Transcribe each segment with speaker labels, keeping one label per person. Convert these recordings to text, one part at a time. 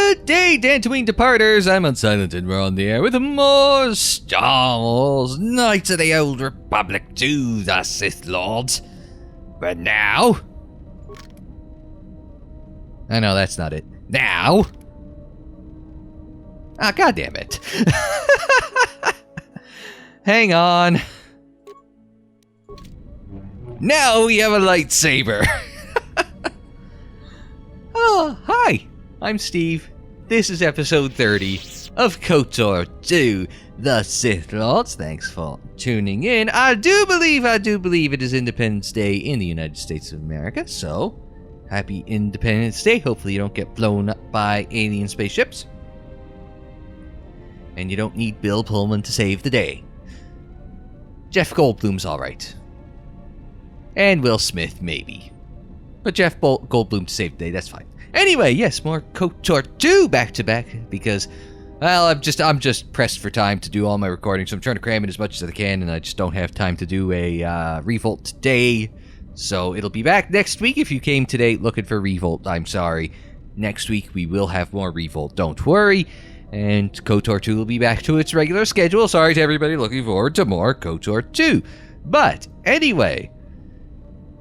Speaker 1: Good day, Dantooine Departers. I'm Unsilent and we're on the air with more Star Wars Knights of the Old Republic 2, the Sith Lords. But now... I know that's not it. Now... Ah, goddammit. Hang on. Now we have a lightsaber. Oh, hi. I'm Steve. This is episode 30 of KOTOR 2, the Sith Lords. Thanks for tuning in. I do believe it is Independence Day in the United States of America, so happy Independence Day. Hopefully you don't get blown up by alien spaceships. And you don't need Bill Pullman to save the day. Jeff Goldblum's alright. And Will Smith, maybe. But Jeff Goldblum to save the day, that's fine. Anyway, yes, more KOTOR 2 back-to-back, because, well, I'm just pressed for time to do all my recording, so I'm trying to cram in as much as I can, and I just don't have time to do a Revolt today, so it'll be back next week. If you came today looking for Revolt, I'm sorry. Next week we will have more Revolt, don't worry, and KOTOR 2 will be back to its regular schedule. Sorry to everybody looking forward to more KOTOR 2. But, anyway,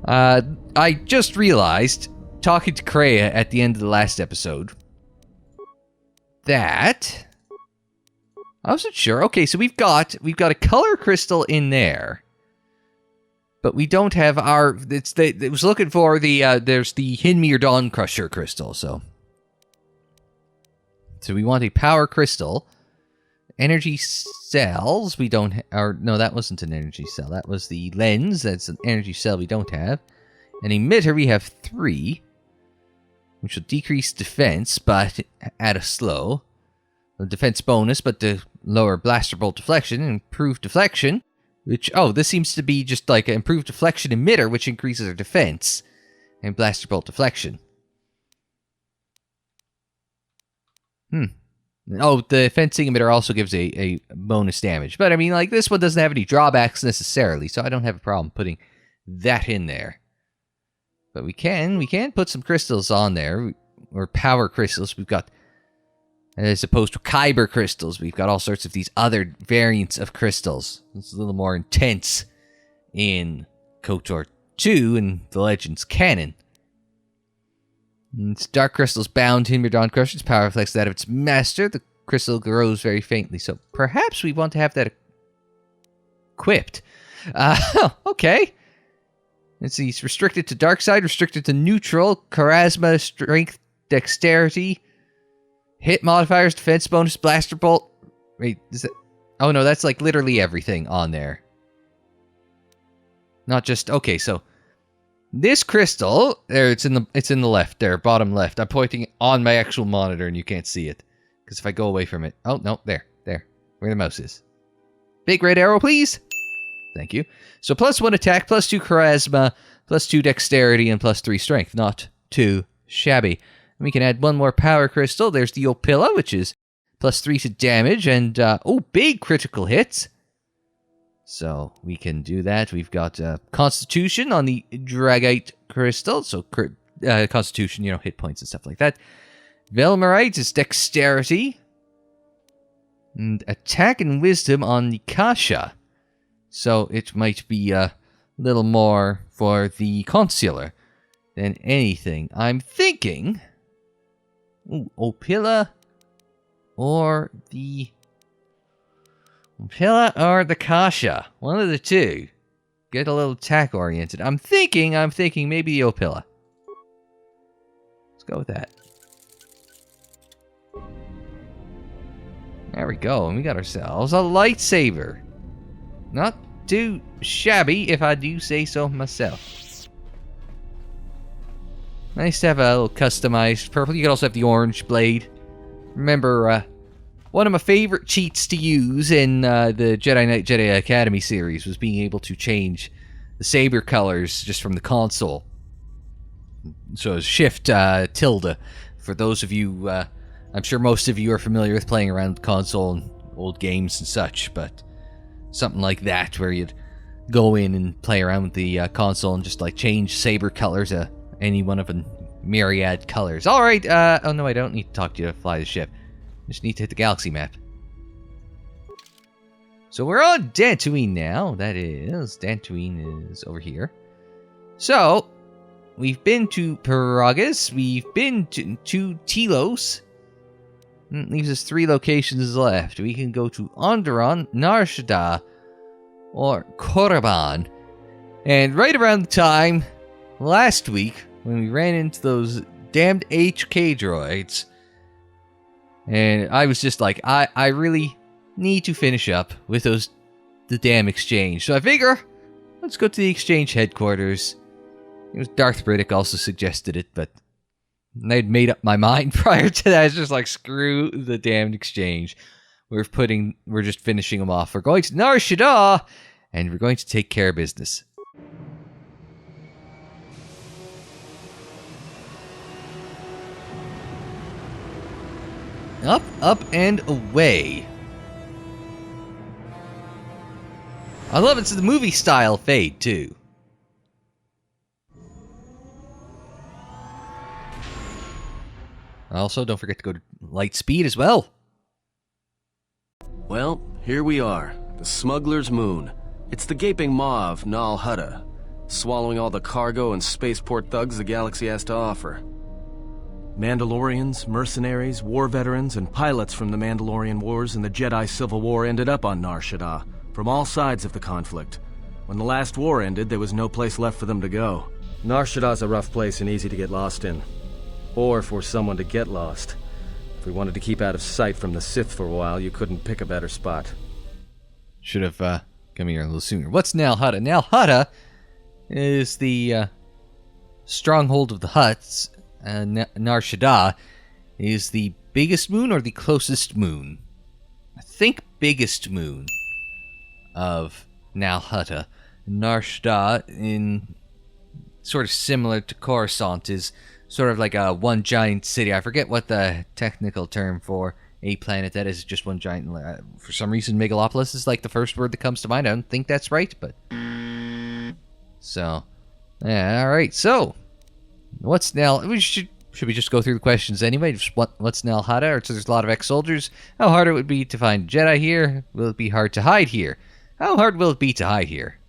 Speaker 1: I just realized, talking to Kreia at the end of the last episode, that I wasn't sure. Okay, so we've got a color crystal in there, but we don't have our. It was looking for the there's the Hinmir Dawn Crusher crystal. So we want a power crystal, energy cells. We don't. No, that wasn't an energy cell. That was the lens. That's an energy cell we don't have. An emitter we have 3. Which will decrease defense, but at a slow. A defense bonus, but to lower blaster bolt deflection and improve deflection. Which, oh, this seems to be just like an improved deflection emitter, which increases our defense and blaster bolt deflection. Oh, the fencing emitter also gives a bonus damage. But I mean, like, this one doesn't have any drawbacks necessarily, so I don't have a problem putting that in there. But we can put some crystals on there, or power crystals. We've got, as opposed to Kyber crystals, we've got all sorts of these other variants of crystals. It's a little more intense in KOTOR 2 and the Legends canon. And it's dark crystals bound Hinmir Dawn Crusher's power reflects that of its master. The crystal glows very faintly, so perhaps we want to have that equipped. Okay. Let's see, it's restricted to dark side, restricted to neutral, charisma, strength, dexterity, hit modifiers, defense bonus, blaster bolt. Wait, is that... Oh no, that's like literally everything on there. Not just... Okay, so this crystal, there, it's in the left, there, bottom left. I'm pointing on my actual monitor and you can't see it. Because if I go away from it... Oh, no, there, where the mouse is. Big red arrow, please. Thank you. So +1 attack, +2 charisma, +2 dexterity, and +3 strength. Not too shabby. And we can add one more power crystal. There's the Opila, which is +3 to damage, and big critical hits. So we can do that. We've got Constitution on the Dragite crystal. So Constitution, hit points and stuff like that. Velmarite is dexterity. And attack and wisdom on the Kasha. So it might be a little more for the Chancellor than anything. I'm thinking... Opila or the... Opila or the Kasha. One of the two. Get a little attack-oriented. I'm thinking maybe the Opila. Let's go with that. There we go, and we got ourselves a lightsaber. Not too shabby, if I do say so myself. Nice to have a little customized purple. You can also have the orange blade. Remember, one of my favorite cheats to use in the Jedi Knight Jedi Academy series was being able to change the saber colors just from the console. So Shift tilde. For those of you, I'm sure most of you are familiar with playing around with console and old games and such, but something like that where you'd go in and play around with the console and just like change saber colors, any one of them myriad colors. Alright, oh no, I don't need to talk to you to fly the ship. I just need to hit the galaxy map. So we're on Dantooine now. That is, Dantooine is over here. So, we've been to Paragus, we've been to Telos. It leaves us 3 locations left. We can go to Onderon, Nar Shaddaa, or Korriban. And right around the time last week when we ran into those damned HK droids, and I was just like, I really need to finish up with the damn exchange. So I figure, let's go to the exchange headquarters. It was Darth Riddick also suggested it, but I'd made up my mind prior to that. It's just like, screw the damned exchange. We're just finishing them off. We're going to Nar Shaddaa, and we're going to take care of business. Up, up, and away. I love it's the movie style fade too. Also, don't forget to go to light speed as well.
Speaker 2: Well, here we are, the Smuggler's Moon. It's the gaping maw of Nar Shaddaa, swallowing all the cargo and spaceport thugs the galaxy has to offer. Mandalorians, mercenaries, war veterans, and pilots from the Mandalorian Wars and the Jedi Civil War ended up on Nar Shaddaa, from all sides of the conflict. When the last war ended, there was no place left for them to go. Nar Shaddaa's a rough place and easy to get lost in. Or for someone to get lost. If we wanted to keep out of sight from the Sith for a while, you couldn't pick a better spot.
Speaker 1: Should have come here a little sooner. What's Nar Shaddaa? Nar Shaddaa is the stronghold of the Hutts. Nar Shaddaa is the biggest moon or the closest moon? I think biggest moon of Nar Shaddaa. Nar Shaddaa, in sort of similar to Coruscant, is sort of like a one giant city. I forget what the technical term for a planet that is, just one giant. For some reason, megalopolis is like the first word that comes to mind. I don't think that's right, but so yeah. All right. So what's now? Should we just go through the questions anyway? Just what's Nar Shaddaa? Or so there's a lot of ex-soldiers. How hard it would be to find Jedi here? Will it be hard to hide here? How hard will it be to hide here?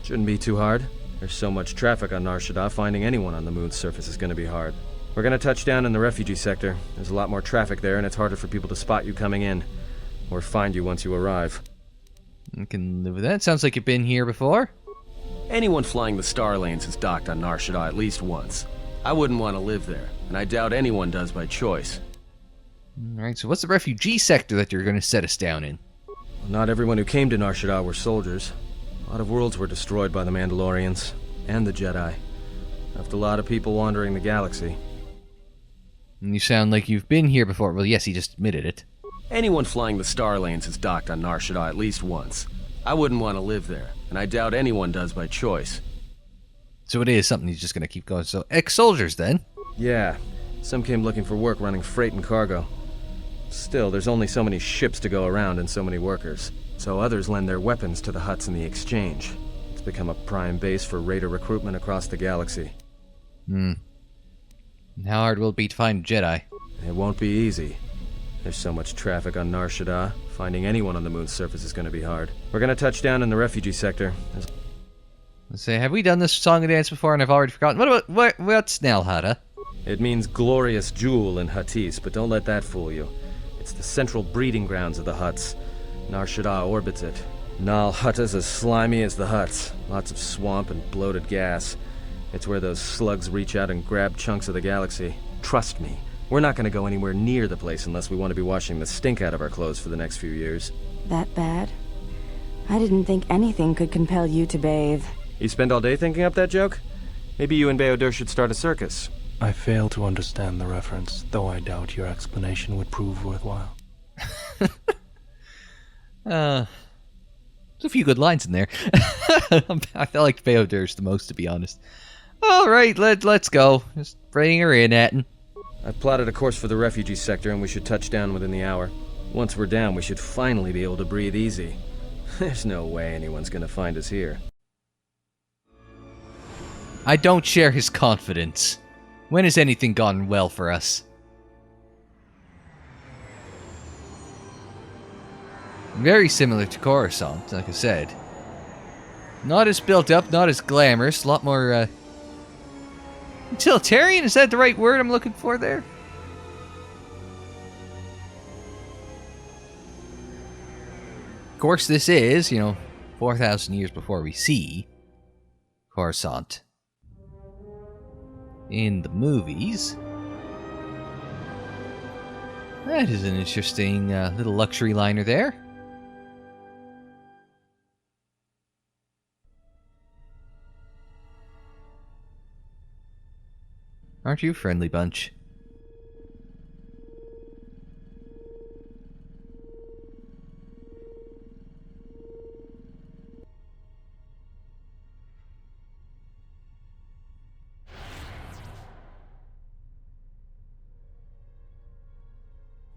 Speaker 2: Shouldn't be too hard. There's so much traffic on Nar Shaddaa, finding anyone on the moon's surface is going to be hard. We're going to touch down in the refugee sector. There's a lot more traffic there, and it's harder for people to spot you coming in. Or find you once you arrive.
Speaker 1: I can live with that. Sounds like you've been here before.
Speaker 2: Anyone flying the Star Lanes has docked on Nar Shaddaa at least once. I wouldn't want to live there, and I doubt anyone does by choice.
Speaker 1: Alright, so what's the refugee sector that you're going to set us down in?
Speaker 2: Well, not everyone who came to Nar Shaddaa were soldiers. A lot of worlds were destroyed by the Mandalorians, and the Jedi. Left a lot of people wandering the galaxy.
Speaker 1: And you sound like you've been here before. Well, yes, he just admitted it.
Speaker 2: Anyone flying the Star Lanes has docked on Nar Shaddaa at least once. I wouldn't want to live there, and I doubt anyone does by choice.
Speaker 1: So it is something he's just going to keep going. So ex-soldiers, then?
Speaker 2: Yeah. Some came looking for work running freight and cargo. Still, there's only so many ships to go around and so many workers. So others lend their weapons to the Hutts in the exchange. It's become a prime base for raider recruitment across the galaxy.
Speaker 1: And how hard will it be to find Jedi?
Speaker 2: It won't be easy. There's so much traffic on Nar Shaddaa, finding anyone on the moon's surface is going to be hard. We're going to touch down in the refugee sector.
Speaker 1: Let's say, have we done this song and dance before and I've already forgotten? What's Nar Shaddaa?
Speaker 2: It means glorious jewel in Huttese, but don't let that fool you. It's the central breeding grounds of the Hutts. Nar Shaddaa orbits it. Nar Shaddaa's as slimy as the Hutts. Lots of swamp and bloated gas. It's where those slugs reach out and grab chunks of the galaxy. Trust me, we're not going to go anywhere near the place unless we want to be washing the stink out of our clothes for the next few years.
Speaker 3: That bad? I didn't think anything could compel you to bathe.
Speaker 2: You spend all day thinking up that joke? Maybe you and BioWare should start a circus.
Speaker 4: I fail to understand the reference, though I doubt your explanation would prove worthwhile.
Speaker 1: There's a few good lines in there. I felt like BioWare's the most, to be honest. Alright, let's go. Just bring her in, Atten.
Speaker 2: I've plotted a course for the refugee sector, and we should touch down within the hour. Once we're down, we should finally be able to breathe easy. There's no way anyone's gonna find us here.
Speaker 1: I don't share his confidence. When has anything gone well for us? Very similar to Coruscant, like I said. Not as built up, not as glamorous, a lot more, utilitarian? Is that the right word I'm looking for there? Of course, this is, 4,000 years before we see Coruscant in the movies. That is an interesting little luxury liner there. Aren't you a friendly bunch?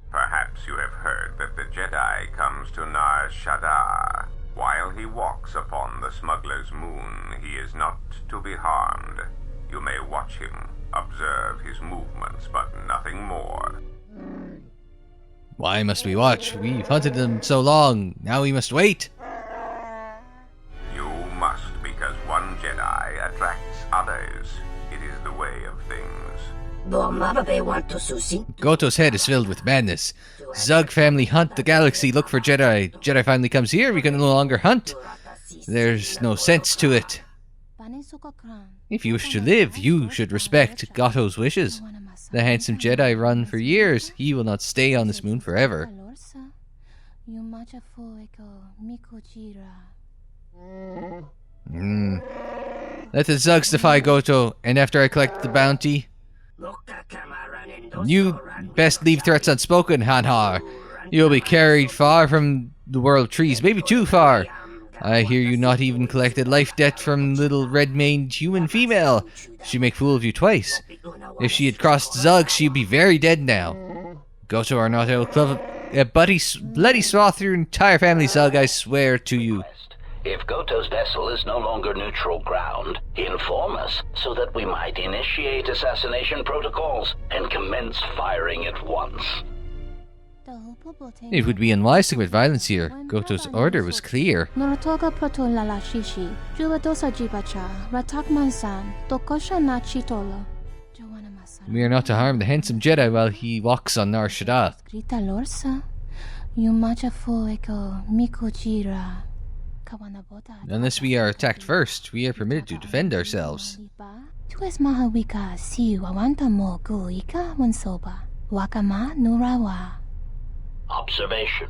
Speaker 5: Perhaps you have heard that the Jedi comes to Nar Shaddaa. While he walks upon the Smuggler's moon, he is not to be harmed. You may watch him, observe his movements, but nothing more.
Speaker 1: Why must we watch? We've hunted them so long. Now we must wait.
Speaker 5: You must, because one Jedi attracts others. It is the way of things.
Speaker 1: Goto's head is filled with madness. Zug family hunt the galaxy, look for Jedi. Jedi family comes here, we can no longer hunt. There's no sense to it. If you wish to live, you should respect Goto's wishes. The handsome Jedi run for years. He will not stay on this moon forever. Let the Zugs defy Goto, and after I collect the bounty, you best leave threats unspoken, Hanhar. You'll be carried far from the world of trees, maybe too far. I hear you not even collected life debt from little red-maned human female. She'd make fool of you twice. If she had crossed Zug, she'd be very dead now. Goto are not able to club a bloody swath through your entire family, Zug, I swear to you.
Speaker 6: If Goto's vessel is no longer neutral ground, inform us so that we might initiate assassination protocols and commence firing at once.
Speaker 1: It would be unwise to commit violence here. Goto's order was clear. We are not to harm the handsome Jedi while he walks on Nar Shaddaa. Unless we are attacked first, we are permitted to defend ourselves.
Speaker 6: Observation.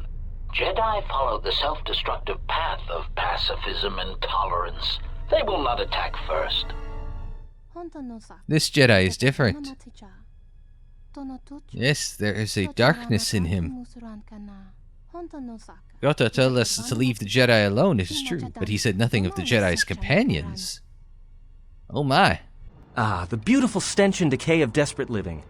Speaker 6: Jedi follow the self-destructive path of pacifism and tolerance. They will not attack first.
Speaker 1: This Jedi is different. Yes, there is a darkness in him. Goto told us to leave the Jedi alone, it is true, but he said nothing of the Jedi's companions. Oh my.
Speaker 2: Ah, the beautiful stench and decay of desperate living.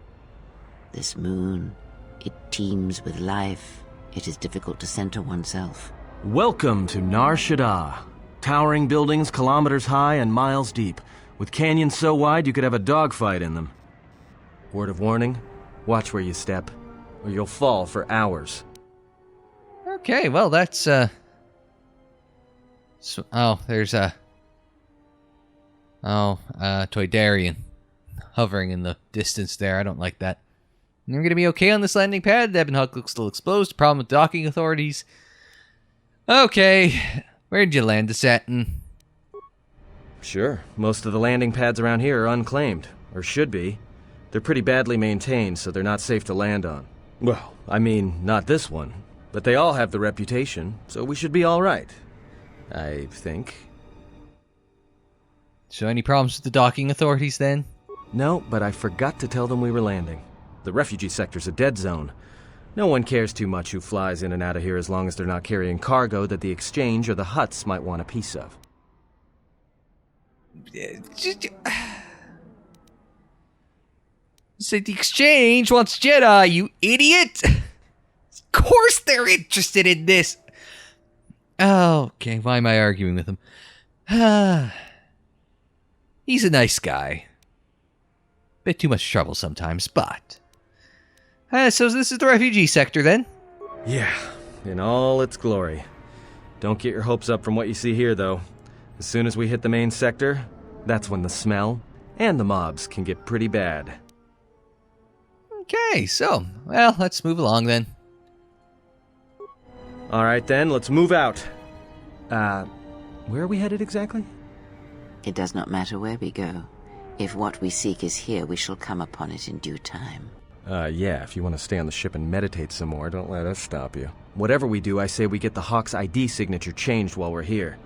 Speaker 7: This moon, it teems with life. It is difficult to center oneself.
Speaker 2: Welcome to Nar Shaddaa. Towering buildings kilometers high and miles deep, with canyons so wide you could have a dogfight in them. Word of warning, watch where you step, or you'll fall for hours.
Speaker 1: Okay, well that's, there's a... Toydarian hovering in the distance there. I don't like that. We're gonna be okay on this landing pad. The Ebon Hawk looks still exposed. Problem with docking authorities. Okay, where'd you land us at?
Speaker 2: Sure, most of the landing pads around here are unclaimed, or should be. They're pretty badly maintained, so they're not safe to land on. Well, I mean, not this one. But they all have the reputation, so we should be alright. I think.
Speaker 1: So any problems with the docking authorities then?
Speaker 2: No, but I forgot to tell them we were landing. The refugee sector's a dead zone. No one cares too much who flies in and out of here as long as they're not carrying cargo that the Exchange or the Hutts might want a piece of.
Speaker 1: Say the Exchange wants Jedi, you idiot! Of course they're interested in this! Oh, okay, why am I arguing with him? He's a nice guy. Bit too much trouble sometimes, but... so this is the refugee sector, then?
Speaker 2: Yeah, in all its glory. Don't get your hopes up from what you see here, though. As soon as we hit the main sector, that's when the smell and the mobs can get pretty bad.
Speaker 1: Okay, so, well, let's move along then.
Speaker 2: Alright then, let's move out. Where are we headed exactly?
Speaker 7: It does not matter where we go. If what we seek is here, we shall come upon it in due time.
Speaker 2: Yeah, if you want to stay on the ship and meditate some more, don't let us stop you. Whatever we do, I say we get the Hawk's ID signature changed while we're here.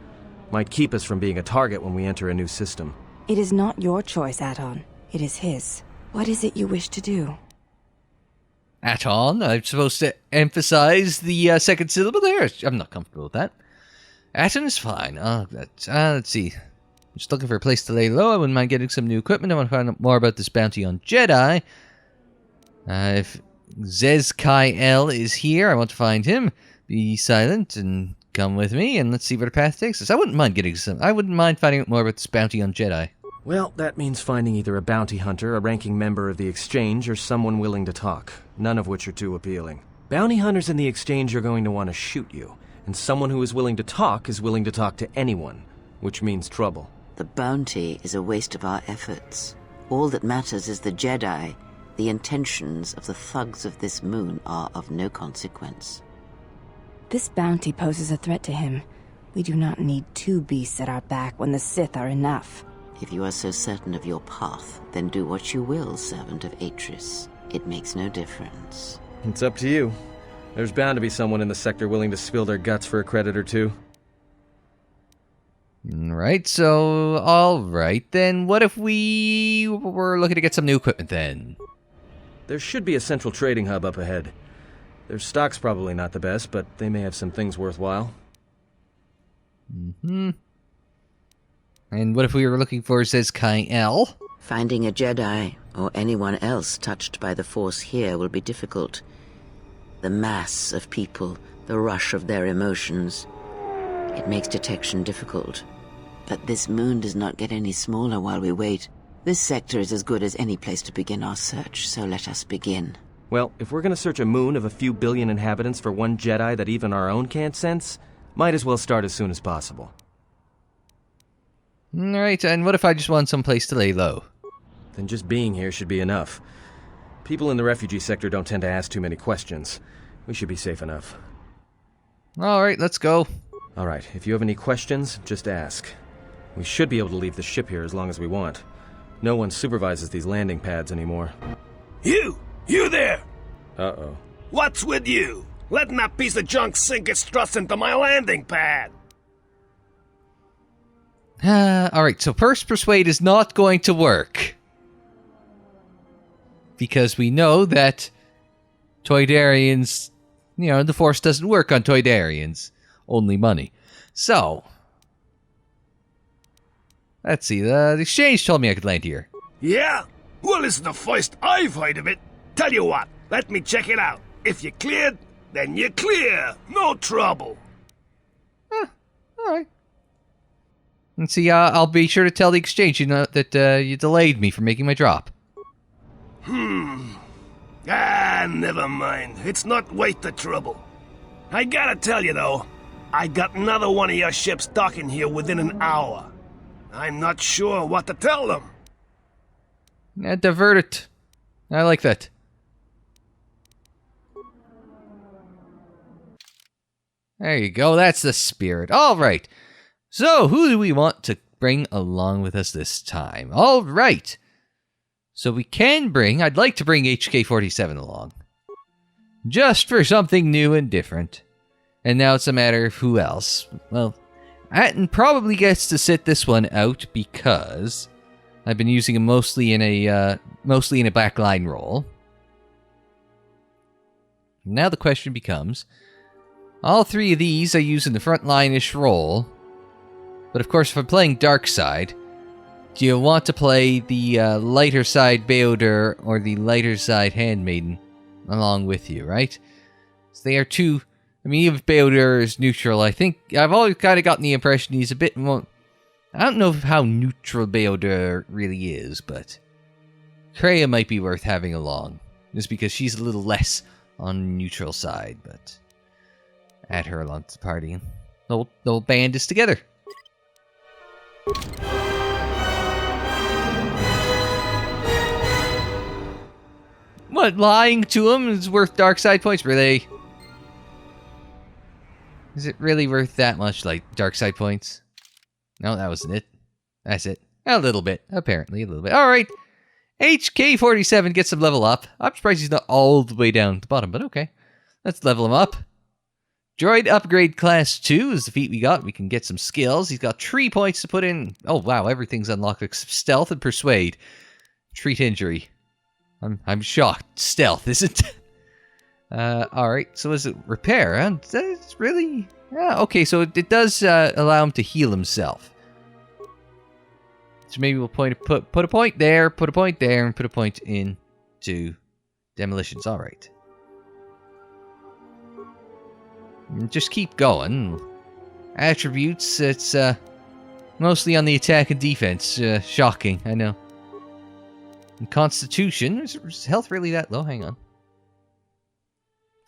Speaker 2: Might keep us from being a target when we enter a new system.
Speaker 3: It is not your choice, Aton. It is his. What is it you wish to do?
Speaker 1: Aton, I'm supposed to emphasize the second syllable there. I'm not comfortable with that. Aton is fine. Let's see. I'm just looking for a place to lay low. I wouldn't mind getting some new equipment. I want to find out more about this bounty on Jedi. If Zez-Kai-El is here, I want to find him. Be silent and come with me, and let's see where the path takes us. I wouldn't mind finding out more about this bounty on Jedi.
Speaker 2: Well, that means finding either a bounty hunter, a ranking member of the Exchange, or someone willing to talk, none of which are too appealing. Bounty hunters in the Exchange are going to want to shoot you, and someone who is willing to talk to anyone, which means trouble.
Speaker 7: The bounty is a waste of our efforts. All that matters is the Jedi. The intentions of the thugs of this moon are of no consequence.
Speaker 3: This bounty poses a threat to him. We do not need two beasts at our back when the Sith are enough.
Speaker 7: If you are so certain of your path, then do what you will, servant of Atris. It makes no difference.
Speaker 2: It's up to you. There's bound to be someone in the sector willing to spill their guts for a credit or two.
Speaker 1: Right, so, alright then. What if we were looking to get some new equipment then?
Speaker 2: There should be a central trading hub up ahead. Their stock's probably not the best, but they may have some things worthwhile.
Speaker 1: Mm-hmm. And what if we were looking for Zez-Kai-El?
Speaker 7: Finding a Jedi, or anyone else touched by the Force here, will be difficult. The mass of people, the rush of their emotions. It makes detection difficult. But this moon does not get any smaller while we wait. This sector is as good as any place to begin our search, so let us begin.
Speaker 2: Well, if we're gonna search a moon of a few billion inhabitants for one Jedi that even our own can't sense, might as well start as soon as possible.
Speaker 1: Alright, and what if I just want some place to lay low?
Speaker 2: Then just being here should be enough. People in the refugee sector don't tend to ask too many questions. We should be safe enough.
Speaker 1: Alright, let's go.
Speaker 2: Alright, if you have any questions, just ask. We should be able to leave the ship here as long as we want. No one supervises these landing pads anymore.
Speaker 8: You there!
Speaker 2: Uh-oh.
Speaker 8: What's with you? Letting that piece of junk sink its struts into my landing pad!
Speaker 1: Alright, so first persuade is not going to work. Because we know that Toydarians, the Force doesn't work on Toydarians. Only money. So, let's see, the Exchange told me I could land here.
Speaker 8: Yeah? Well, it's the first I've heard of it. Tell you what, let me check it out. If you're cleared, then you're clear. No trouble.
Speaker 1: Alright. And see, I'll be sure to tell the Exchange that you delayed me from making my drop.
Speaker 8: Never mind. It's not worth the trouble. I gotta tell you, though, I got another one of your ships docking here within an hour. I'm not sure what to tell them.
Speaker 1: Divert it. I like that. There you go, that's the spirit. Alright. So, who do we want to bring along with us this time? Alright. So we can I'd like to bring HK-47 along. Just for something new and different. And now it's a matter of who else. Well, Atten probably gets to sit this one out because I've been using him mostly in a backline role. Now the question becomes, all three of these I use in the frontline-ish role, but of course if I'm playing Dark Side, do you want to play the lighter side Beodur or the lighter side Handmaiden along with you, right? So they are two. I mean, even if Beodur is neutral, I think I've always kind of gotten the impression he's a bit more. I don't know how neutral Beodur really is, but Kreia might be worth having along. Just because she's a little less on neutral side, but add her along to the party and the whole band is together. What, lying to him is worth dark side points? Really? Is it really worth that much, like, dark side points? No, that wasn't it. That's it. A little bit. Apparently, a little bit. Alright. HK47 gets some level up. I'm surprised he's not all the way down at the bottom, but okay. Let's level him up. Droid upgrade class 2 is the feat we got. We can get some skills. He's got 3 points to put in. Oh, wow. Everything's unlocked except stealth and persuade. Treat injury. I'm shocked. Stealth, isn't it? Alright, so is it repair? That's really... Yeah, okay, so it does allow him to heal himself. So maybe we'll put a point there, put a point there, and put a point into demolitions. Alright. Just keep going. Attributes, it's mostly on the attack and defense. Shocking, I know. And Constitution, is health really that low? Hang on.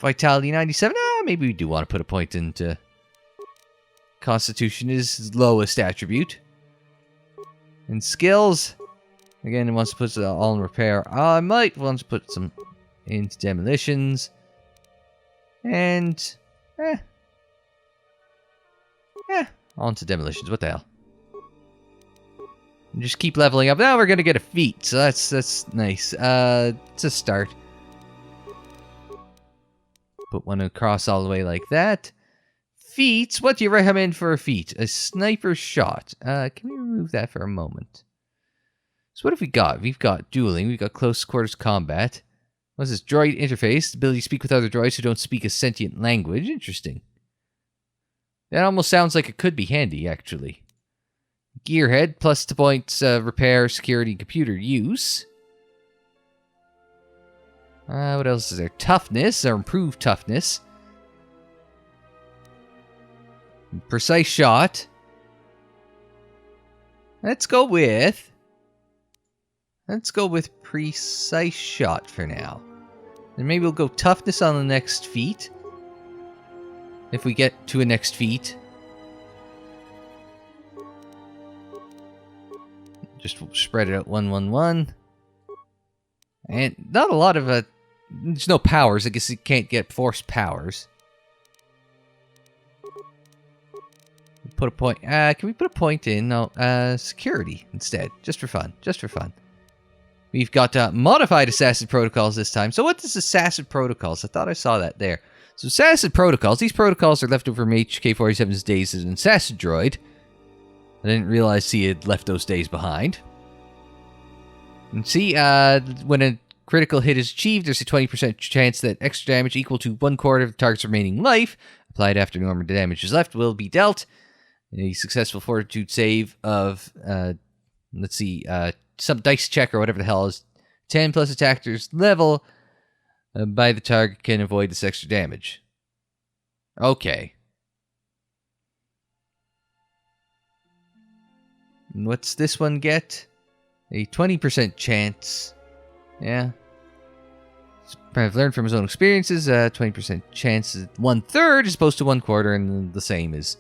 Speaker 1: Vitality 97. Maybe we do want to put a point into Constitution is his lowest attribute. And skills, again, it wants to put it all in repair. I might want to put some into demolitions. And, on to demolitions. What the hell? And just keep leveling up. Now we're going to get a feat, so that's nice. It's a start. Put one across all the way like that. Feats, what do you recommend for a feat? A sniper shot. Can we remove that for a moment? So what have we got? We've got dueling, we've got close quarters combat. What's this? Droid interface, the ability to speak with other droids who don't speak a sentient language. Interesting. That almost sounds like it could be handy, actually. Gearhead, plus 2 points, repair, security, computer use. What else is there? Toughness, or improved toughness. Precise shot. Let's go with precise shot for now. And maybe we'll go toughness on the next feat. If we get to a next feat. Just spread it out 1, 1, 1. And not a lot of there's no powers. I guess you can't get force powers. Put a point. Can we put a point in? No, security instead. Just for fun. Just for fun. We've got modified assassin protocols this time. So what is assassin protocols? I thought I saw that there. So assassin protocols. These protocols are left over from HK47's days as an assassin droid. I didn't realize he had left those days behind. And see, when a critical hit is achieved, there's a 20% chance that extra damage equal to 1/4 of the target's remaining life, applied after normal damage is left, will be dealt. A successful fortitude save of, let's see, some dice check or whatever the hell is 10 plus attacker's level by the target can avoid this extra damage. Okay. And what's this one get? A 20% chance. Yeah. I've learned from his own experiences, 20% chance is 1/3 as opposed to 1/4, and the same as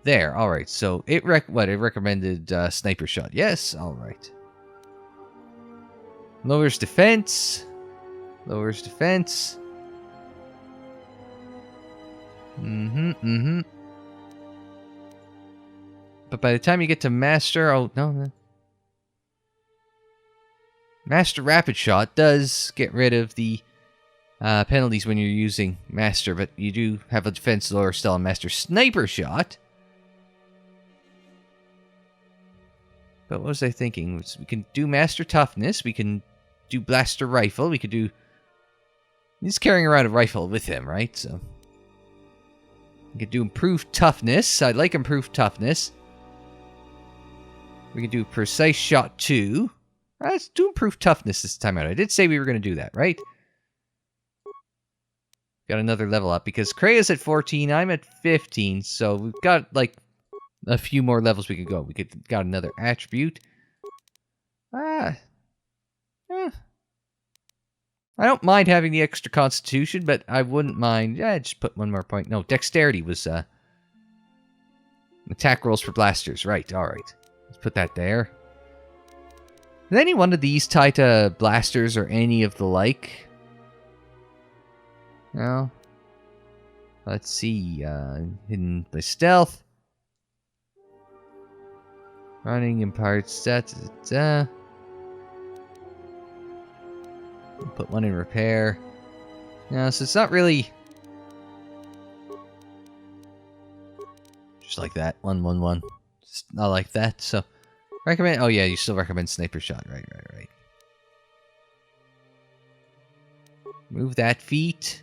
Speaker 1: there. Alright, so it recommended sniper shot. Yes, alright. Lowers defense. Lowers defense. But by the time you get to master, oh no. Master rapid shot does get rid of the penalties when you're using master, but you do have a defense lower still on master sniper shot. But what was I thinking? We can do master toughness. We can do blaster rifle. We could do... He's carrying around a rifle with him, right? So we could do improved toughness. I like improved toughness. We can do precise shot 2. Let's do improved toughness this time out. I did say we were going to do that, right? Got another level up because Kreia's at 14. I'm at 15. So we've got like a few more levels we could go. We got another attribute. I don't mind having the extra constitution, but I wouldn't mind... Yeah, just put one more point. No, dexterity was... attack rolls for blasters. Right, alright. Let's put that there. Is any one of these tied to blasters or any of the like? No. Let's see. Hidden by stealth. Running, imparted stats. Put one in repair. Yeah, so it's not really... Just like that. 1-1-1. Just not like that, so... Recommend... Oh yeah, you still recommend sniper shot. Right. Move that feat.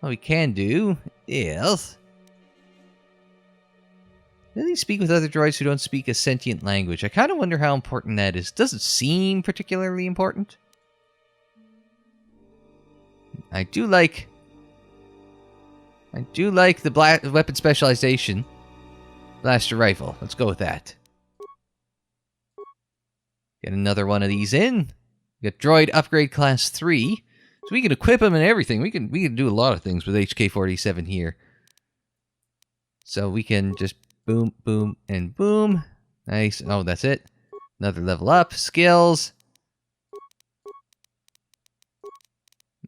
Speaker 1: What we can do is... Really speak with other droids who don't speak a sentient language. I kind of wonder how important that is. Doesn't seem particularly important. I do like the weapon specialization. Blaster rifle. Let's go with that. Get another one of these in. Get droid upgrade class 3. So we can equip them and everything. We can do a lot of things with HK-47 here. So we can just boom, boom, and boom. Nice. Oh, that's it. Another level up. Skills.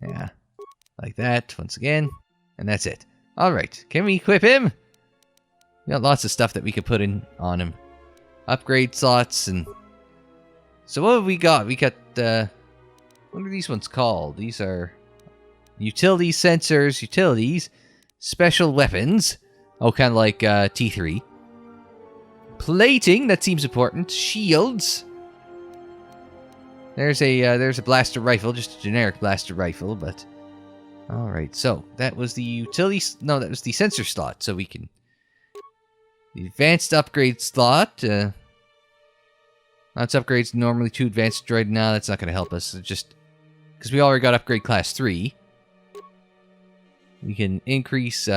Speaker 1: Yeah. Like that. Once again. And that's it. Alright. Can we equip him? We got lots of stuff that we could put in on him. Upgrade slots and... So what have we got? We got, what are these ones called? These are... Utilities, sensors, utilities. Special weapons. Oh, kind of like, T3. Plating, that seems important. Shields. There's a blaster rifle, just a generic blaster rifle, but... Alright, so, that was the utilities... No, that was the sensor slot, so we can... The advanced upgrade slot, That's upgrades normally to advanced droid. No, that's not going to help us. It's just... Because we already got upgrade class 3. We can increase,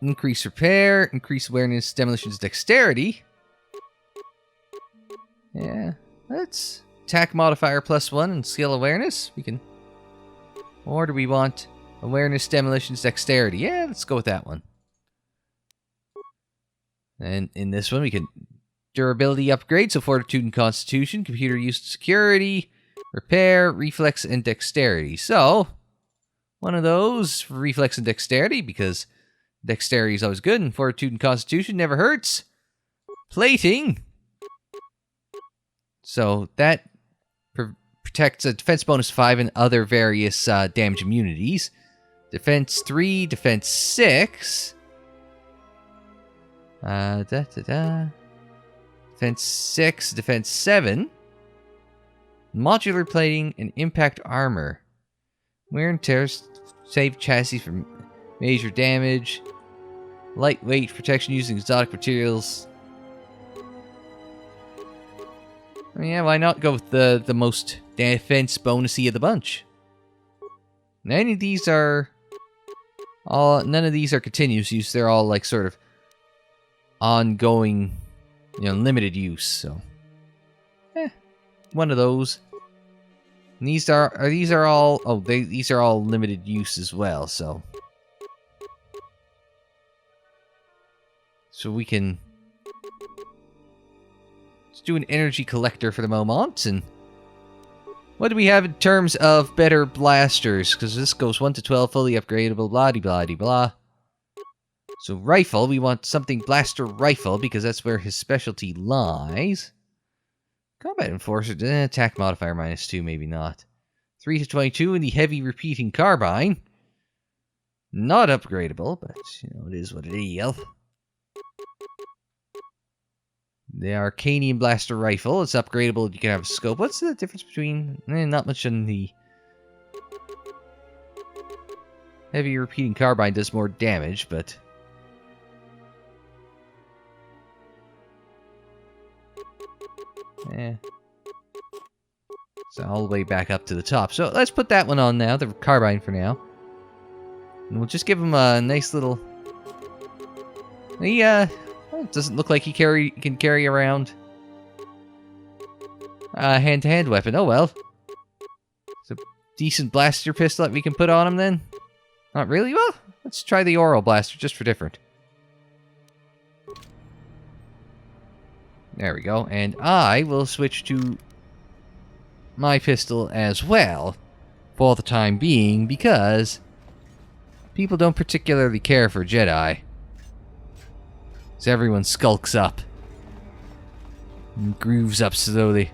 Speaker 1: increase repair, increase awareness, demolitions, dexterity. Yeah, let's attack modifier +1 and skill awareness. We can... Or do we want awareness, demolitions, dexterity? Yeah, let's go with that one. And in this one, we can durability upgrade, so fortitude and constitution, computer use and security, repair, reflex, and dexterity. So, one of those for reflex and dexterity, because dexterity is always good, and fortitude and constitution never hurts. Plating. So, that protects a defense bonus 5 and other various damage immunities. Defense 3, defense 6. Defense 6, defense 7. Modular plating and impact armor. Wear and tear, save chassis from major damage. Lightweight protection using exotic materials. Yeah, why not go with the most defense bonusy of the bunch? None of these are continuous use. They're all like sort of ongoing, limited use. So, one of those. And these are all these are all limited use as well. So we can. Let's do an energy collector for the moment, and what do we have in terms of better blasters? Because this goes 1 to 12, fully upgradable, blah-de-blah-de-blah. So rifle, we want something blaster rifle, because that's where his specialty lies. Combat enforcer, attack modifier -2, maybe not. 3 to 22 in the heavy repeating carbine. Not upgradable, but, it is what it is. The Arcanium Blaster Rifle. It's upgradable. You can have a scope. What's the difference between... not much in the... Heavy repeating carbine does more damage, but... So all the way back up to the top. So let's put that one on now. The carbine for now. And we'll just give him a nice little... It doesn't look like he can carry around a hand-to-hand weapon. Oh well. decent blaster pistol that we can put on him then? Not really? Well, let's try the oral blaster just for different. There we go. And I will switch to my pistol as well for the time being because people don't particularly care for Jedi. So everyone skulks up and grooves up slowly.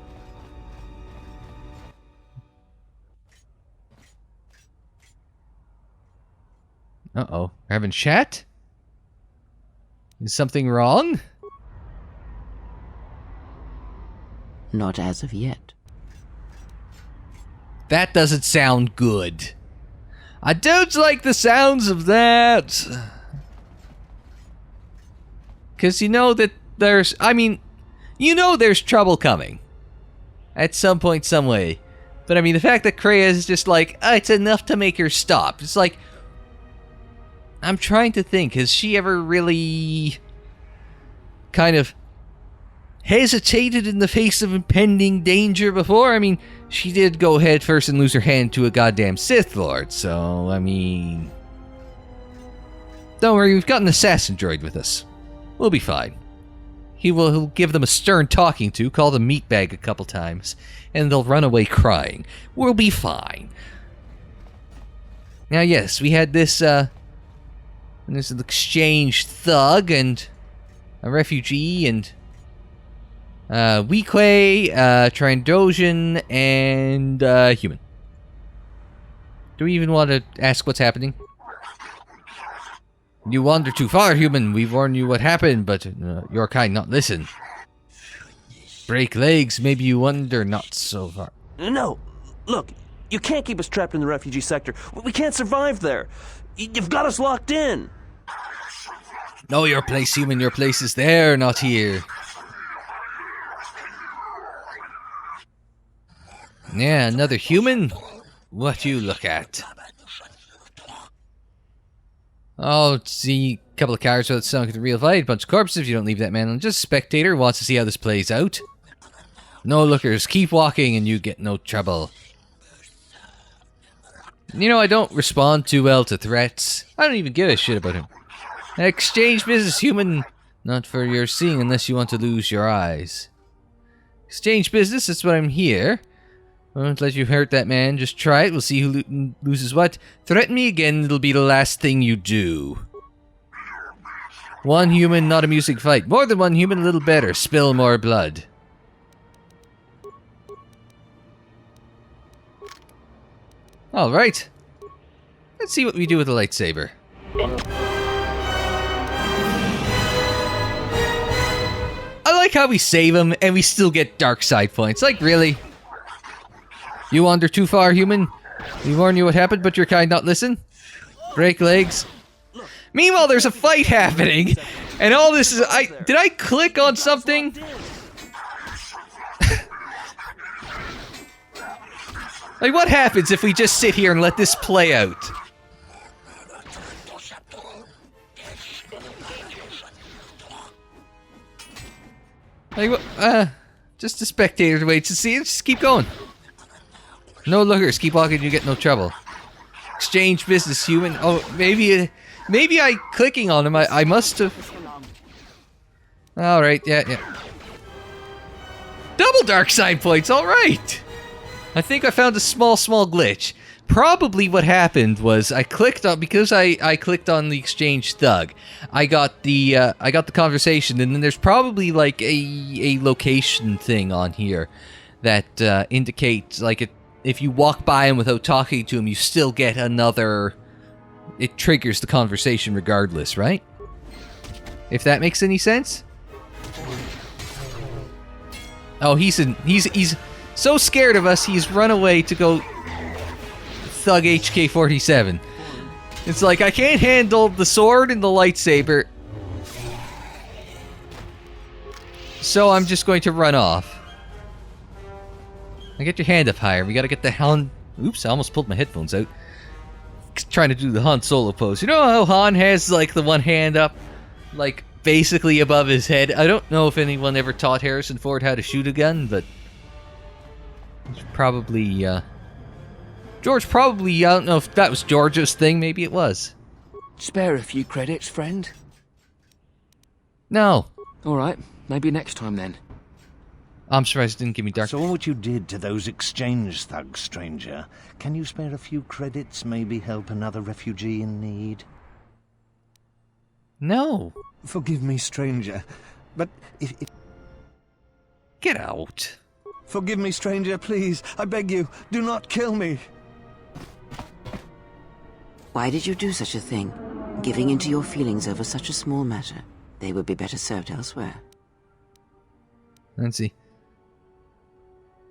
Speaker 1: Uh-oh. We're having chat? Is something wrong?
Speaker 7: Not as of yet.
Speaker 1: That doesn't sound good. I don't like the sounds of that. Because you know that there's... I mean, you know there's trouble coming. At some point, some way. But I mean, the fact that Kreia is just like, it's enough to make her stop. It's like... I'm trying to think, has she ever really... kind of... hesitated in the face of impending danger before? I mean, she did go head first and lose her hand to a goddamn Sith Lord, so, I mean... Don't worry, we've got an assassin droid with us. We'll be fine. He'll give them a stern talking to, call them meatbag a couple times, and they'll run away crying. We'll be fine. Now, yes, we had this, there's an exchange thug, and a refugee, and... Weequay, Trandoshan, and, human. Do we even want to ask what's happening? You wander too far, human. We warn you what happened, but your kind not listen. Break legs, maybe you wander not so far.
Speaker 9: No, look, you can't keep us trapped in the refugee sector. We can't survive there. You've got us locked in.
Speaker 1: Know your place, human. Your place is there, not here. Yeah, another human? What you look at? Oh, see, a couple of cars without sunk in the real fight, bunch of corpses if you don't leave that man on. Just a spectator who wants to see how this plays out. No lookers, keep walking and you get no trouble. You know, I don't respond too well to threats. I don't even give a shit about him. Exchange business, human. Not for your seeing unless you want to lose your eyes. Exchange business, that's what I'm here. I won't let you hurt that man. Just try it. We'll see who loses what. Threaten me again, it'll be the last thing you do. One human, not a music fight. More than one human, a little better. Spill more blood. Alright. Let's see what we do with the lightsaber. I like how we save him and we still get dark side points. Like, really? You wander too far, human. We warn you what happened, but your kind not listen. Break legs. Meanwhile, there's a fight happening, and all this is... Did I click on something? Like, what happens if we just sit here and let this play out? Like, just a spectator waits to see it. Just keep going. No lookers, keep walking, you get no trouble. Exchange business, human. Oh, maybe I clicking on him. I must have. All right, yeah. Double dark side points. All right. I think I found a small glitch. Probably what happened was I clicked on because I clicked on the exchange thug. I got the conversation, and then there's probably like a location thing on here that indicates like it. If you walk by him without talking to him, you still get another... It triggers the conversation regardless, right? If that makes any sense? Oh, he's so scared of us, he's run away to go thug HK-47. It's like, I can't handle the sword and the lightsaber, so I'm just going to run off. Now get your hand up higher. We gotta get the Han... Oops, I almost pulled my headphones out. Trying to do the Han Solo pose. You know how Han has, like, the one hand up, like, basically above his head? I don't know if anyone ever taught Harrison Ford how to shoot a gun, but... It's probably, George probably, I don't know if that was George's thing, maybe it was.
Speaker 10: Spare a few credits, friend?
Speaker 1: No.
Speaker 10: Alright, maybe next time then.
Speaker 1: I'm surprised it didn't give me dark.
Speaker 11: Saw what you did to those exchange thugs, stranger. Can you spare a few credits, maybe help another refugee in need?
Speaker 1: No.
Speaker 11: Forgive me, stranger, but if...
Speaker 1: Get out.
Speaker 11: Forgive me, stranger, please. I beg you, do not kill me.
Speaker 7: Why did you do such a thing? Giving in to your feelings over such a small matter. They would be better served elsewhere.
Speaker 1: Let's see.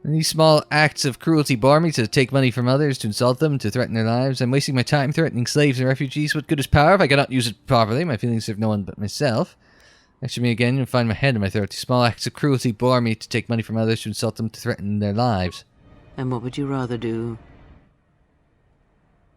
Speaker 1: These small acts of cruelty bore me to take money from others, to insult them, to threaten their lives. I'm wasting my time threatening slaves and refugees. What good is power if I cannot use it properly? My feelings serve no one but myself. Lecture me again and find my head in my throat. These small acts of cruelty bore me to take money from others, to insult them, to threaten their lives.
Speaker 7: And what would you rather do?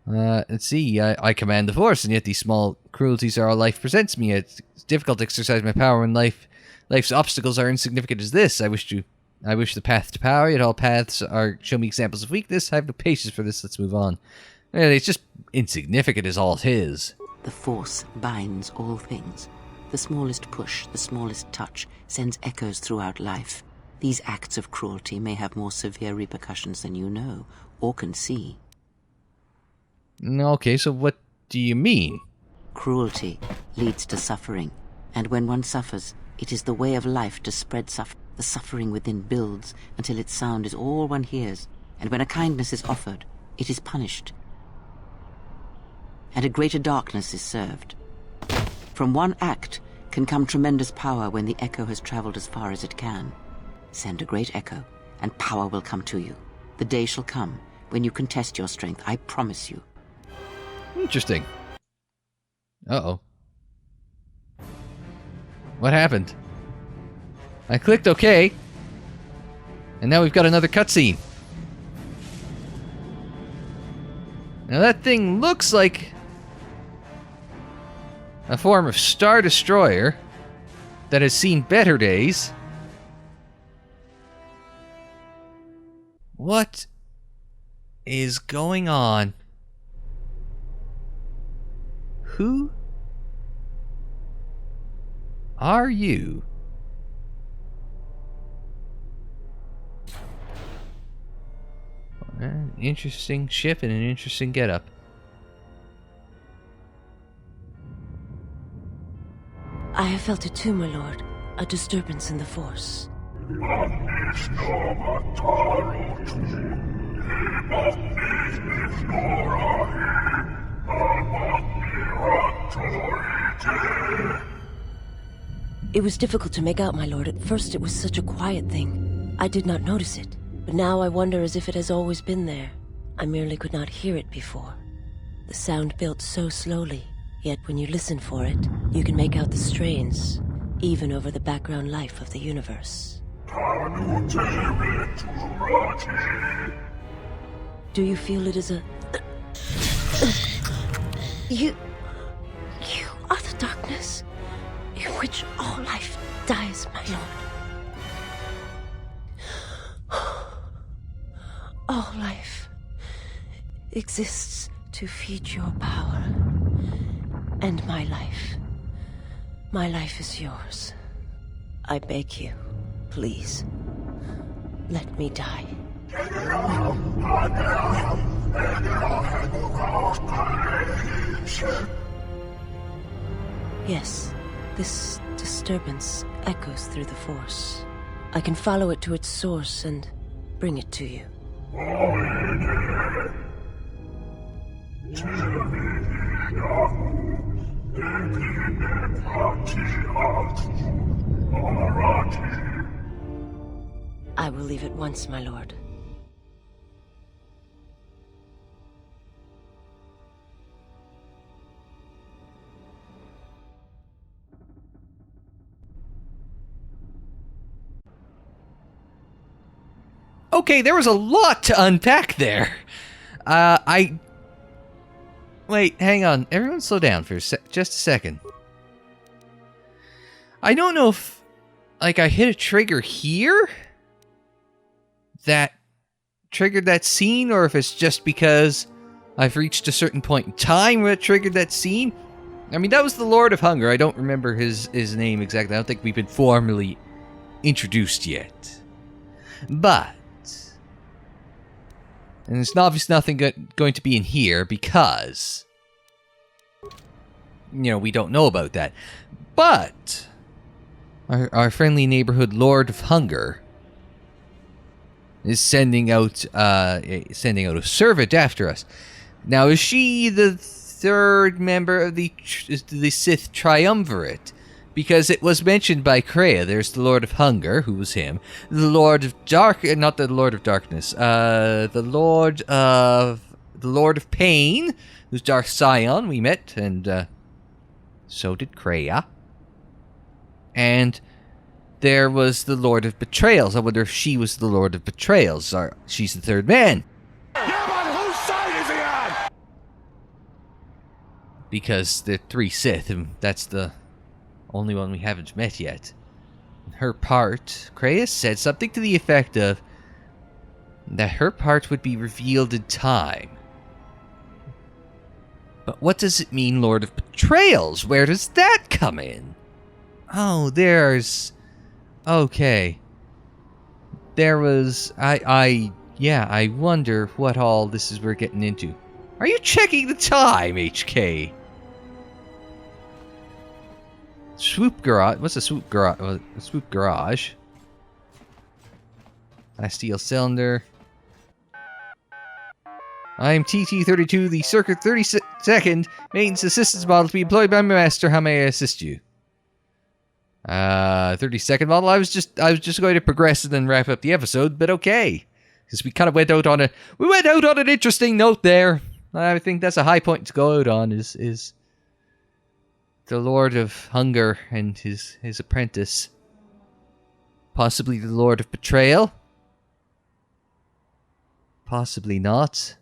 Speaker 1: Let's see. I command the Force, and yet these small cruelties are all life presents me. It's difficult to exercise my power when life's obstacles are insignificant as this. I wish the path to power, yet all paths show me examples of weakness. I have no patience for this. Let's move on. It's just insignificant as all it is.
Speaker 7: The Force binds all things. The smallest push, the smallest touch, sends echoes throughout life. These acts of cruelty may have more severe repercussions than you know, or can see.
Speaker 1: Okay, so what do you mean?
Speaker 7: Cruelty leads to suffering, and when one suffers, it is the way of life to spread suffering. The suffering within builds until its sound is all one hears, and when a kindness is offered, it is punished, and a greater darkness is served. From one act can come tremendous power when the echo has traveled as far as it can. Send a great echo, and power will come to you. The day shall come when you can test your strength, I promise you.
Speaker 1: Interesting. Uh-oh. What happened? I clicked OK. And now we've got another cutscene. Now that thing looks like a form of Star Destroyer that has seen better days. What is going on? Who are you? An interesting ship and an interesting getup.
Speaker 12: I have felt it too, my lord. A disturbance in the Force. It was difficult to make out, my lord. At first it was such a quiet thing. I did not notice it. But now I wonder as if it has always been there. I merely could not hear it before. The sound built so slowly, yet when you listen for it, you can make out the strains, even over the background life of the universe. Do you feel it is a... You are the darkness in which all life dies, my lord. All life exists to feed your power. And my life is yours. I beg you, please, let me die. Yes, this disturbance echoes through the Force. I can follow it to its source and bring it to you. I will leave at once, my lord.
Speaker 1: Okay, there was a lot to unpack there. Wait, hang on. Everyone slow down for just a second. I don't know if, like, I hit a trigger here that triggered that scene, or if it's just because I've reached a certain point in time where it triggered that scene. I mean, that was the Lord of Hunger. I don't remember his name exactly. I don't think we've been formally introduced yet. But, and it's obviously nothing going to be in here because, you know, we don't know about that. But our friendly neighborhood Lord of Hunger is sending out a servant after us. Now, is she the third member of the Sith Triumvirate? Because it was mentioned by Kreia. There's the Lord of Hunger, who was him. The Lord of not the Lord of Darkness. The Lord of Pain, who's Darth Sion. We met, and so did Kreia. And there was the Lord of Betrayals. I wonder if she was the Lord of Betrayals. Or she's the third man.
Speaker 8: Yeah, but whose side is he on?
Speaker 1: Because they're 3 Sith, and that's the only one we haven't met yet. Her part, Kreia said something to the effect of that her part would be revealed in time. But what does it mean, Lord of Betrayals? Where does that come in? Oh, there's... Okay. There was... I wonder what all this is we're getting into. Are you checking the time, HK? Swoop garage. What's a swoop garage? A swoop garage. A steel cylinder. I'm TT32, the circa 32nd maintenance assistance model to be employed by my master. How may I assist you? 32nd model. I was just going to progress and then wrap up the episode, but okay, because we kind of went out on an interesting note there. I think that's a high point to go out on. Is the Lord of Hunger and his apprentice, possibly the Lord of Betrayal? Possibly not.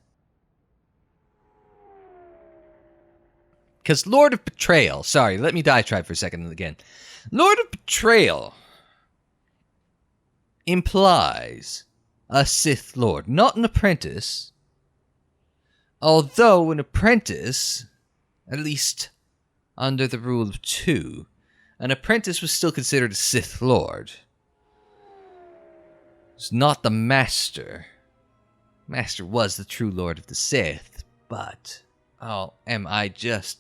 Speaker 1: Because Lord of Betrayal... Sorry, let me diatribe for a second again. Lord of Betrayal implies a Sith Lord, not an apprentice. Although an apprentice, at least under the rule of 2, an apprentice was still considered a Sith Lord. It's not the Master. Master was the true Lord of the Sith, but... Oh, am I just...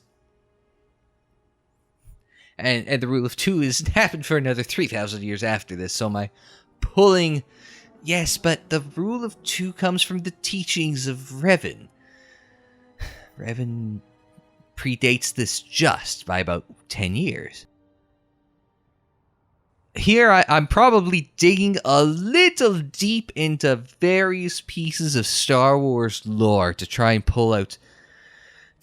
Speaker 1: And the rule of 2 isn't happened for another 3,000 years after this, so my pulling... Yes, but the rule of 2 comes from the teachings of Revan. Revan predates this just by about 10 years. Here, I'm probably digging a little deep into various pieces of Star Wars lore to try and pull out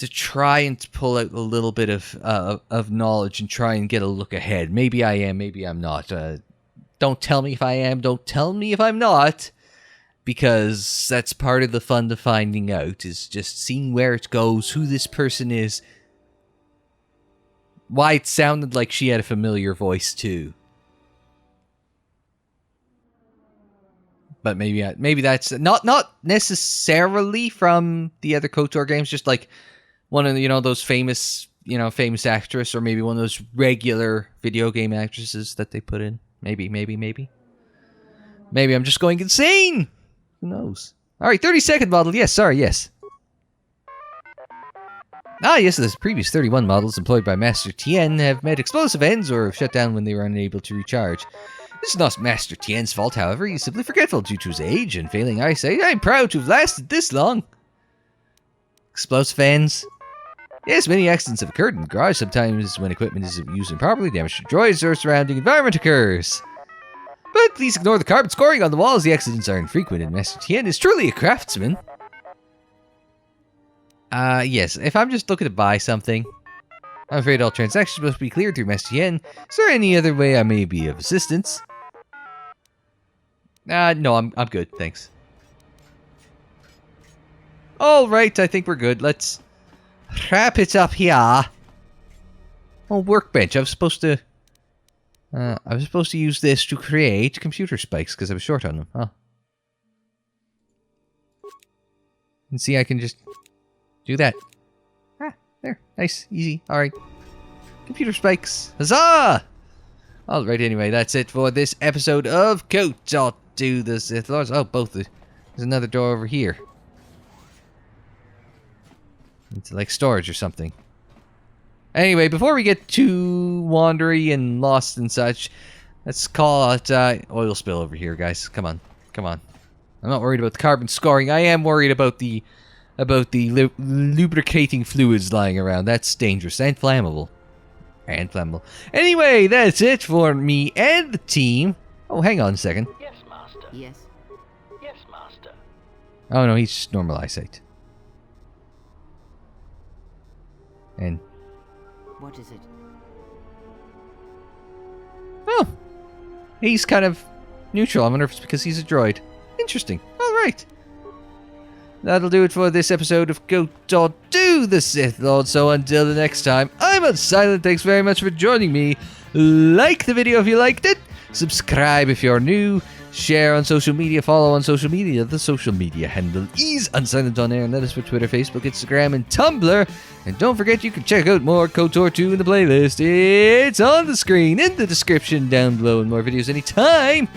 Speaker 1: a little bit of knowledge and try and get a look ahead. Maybe I am, maybe I'm not. Don't tell me if I am, don't tell me if I'm not, because that's part of the fun of finding out, is just seeing where it goes, who this person is, why it sounded like she had a familiar voice too. But maybe that's not necessarily from the other KOTOR games, just like one of the, those famous actress, or maybe one of those regular video game actresses that they put in. Maybe I'm just going insane. Who knows? All right, 32nd model. Yes, sorry, yes. Yes, the previous 31 models employed by Master Tien have met explosive ends or have shut down when they were unable to recharge. This is not Master Tien's fault, however. He's simply forgetful due to his age and failing eyesight. I'm proud to have lasted this long. Explosive ends. Yes, many accidents have occurred in the garage. Sometimes when equipment isn't used improperly, damage to droids or surrounding environment occurs. But please ignore the carbon scoring on the walls. The accidents are infrequent, and Master Tien is truly a craftsman. Yes, if I'm just looking to buy something, I'm afraid all transactions must be cleared through Master Tien. Is there any other way I may be of assistance? No, I'm good, thanks. Alright, I think we're good. Let's wrap it up here. Oh, workbench. I was supposed to use this to create computer spikes because I was short on them. Huh. And see, I can just do that. Ah, there. Nice. Easy. Alright. Computer spikes. Huzzah! Alright, anyway, that's it for this episode of KOTOR to the Sith Lords. Oh, both. There's another door over here. It's like storage or something. Anyway, before we get too wandery and lost and such, let's call it oil spill over here, guys. Come on. Come on. I'm not worried about the carbon scoring. I am worried about the lubricating fluids lying around. That's dangerous and flammable. And flammable. Anyway, that's it for me and the team. Oh, hang on a second.
Speaker 6: Yes, Master.
Speaker 7: Yes.
Speaker 6: Yes, Master.
Speaker 1: Oh, no, he's just normal eyesight. And...
Speaker 7: What is it?
Speaker 1: oh, he's kind of neutral. I wonder if it's because he's a droid. Interesting. Alright. That'll do it for this episode of KOTOR to the Sith Lord. So until the next time, I'm Unsilent. Thanks very much for joining me. Like the video if you liked it. Subscribe if you're new. Share on social media. Follow on social media. The social media handle is Unsilent on air. And that is for Twitter, Facebook, Instagram, and Tumblr. And don't forget you can check out more KOTOR 2 in the playlist. It's on the screen, in the description down below, and more videos anytime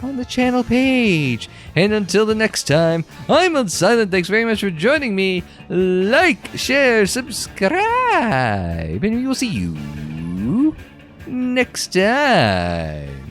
Speaker 1: on the channel page. And until the next time, I'm Unsilent. Thanks very much for joining me. Like, share, subscribe, and we will see you next time.